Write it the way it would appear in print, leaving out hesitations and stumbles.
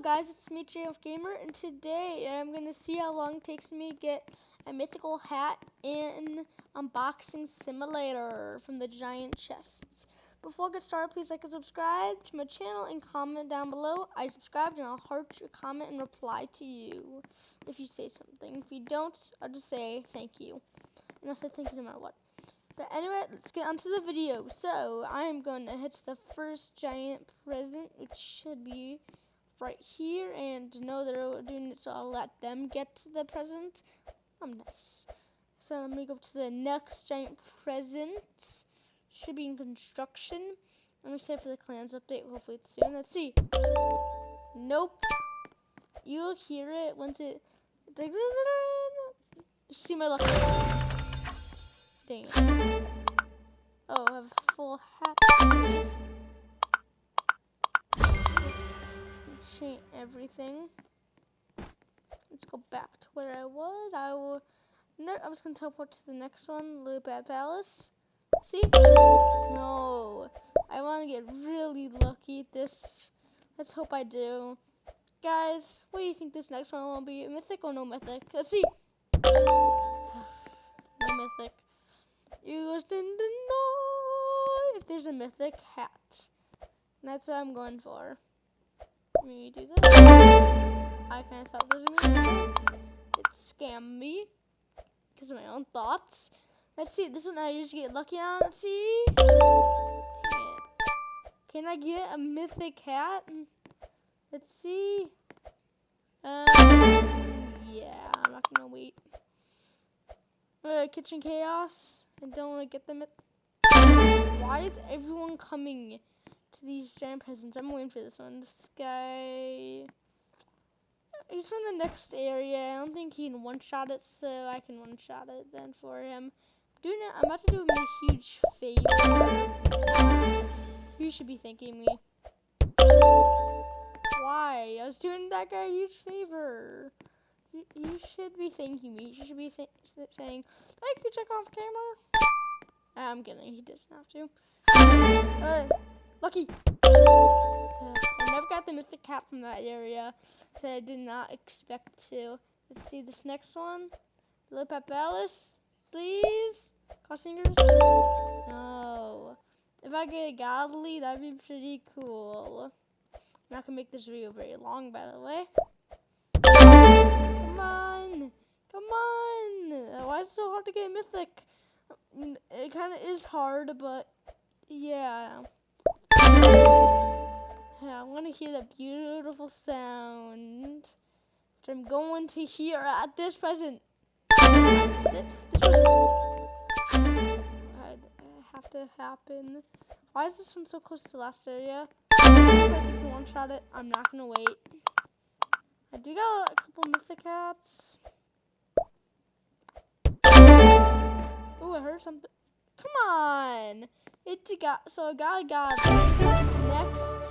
guys, it's me, JF Gamer, and today I'm going to see how long it takes me to get a mythical hat in Unboxing Simulator from the giant chests. Before I get started, please like and subscribe to my channel and comment down below. I subscribed and I'll heart your comment and reply to you if you say something. If you don't, I'll just say thank you. And I'll say thank you no matter what. But anyway, let's get onto the video. So, I am going to hit the first giant present, which should be right here. And to know they're doing it, so I'll let them get to the present. I'm nice. So, I'm going to go to the next giant present. Should be in construction. I'm excited for the clans update. Hopefully it's soon. Let's see. Nope. You'll hear it once it... See my luck. Dang it. Oh, I have a full hat. Enchant everything. Let's go back to where I was. I was going to teleport to the next one, Lily Pad Palace. See? No. I want to get really lucky at this. Let's hope I do. Guys, what do you think this next one will be? Mythic or no mythic? Let's see. No mythic. You just didn't know if there's a mythic hat. That's what I'm going for. Let me do this. I kind of thought this was a mythic. It scammed me because of my own thoughts. Let's see. This one I usually get lucky on. Let's see. Dang it. Can I get a mythic hat? Let's see. Yeah, I'm not gonna wait. Kitchen chaos. I don't want to get them. Why is everyone coming to these giant presents? I'm waiting for this one. This guy. He's from the next area. I don't think he can one-shot it, so I can one-shot it then for him. I'm about to do him a huge favor. You should be thanking me. Why? I was doing that guy a huge favor. You should be thanking me. You should be saying, thank you, check off camera. I'm kidding. He doesn't have to. Lucky. I never got the mythic hat from that area, so I did not expect to. Let's see this next one. Lip at Palace, please. Cross fingers. No. If I get a godly, that'd be pretty cool. I'm not gonna make this video very long, by the way. Come on. Come on. Why is it so hard to get mythic? It kind of is hard, but yeah. I want to hear that beautiful sound, which I'm going to hear at this present. This present. I have to happen. Why is this one so close to the last area? I feel like you can one-shot it. I'm not going to wait. I do got a couple mythic hats. Oh, I heard something. Come on! So I got a god. Next.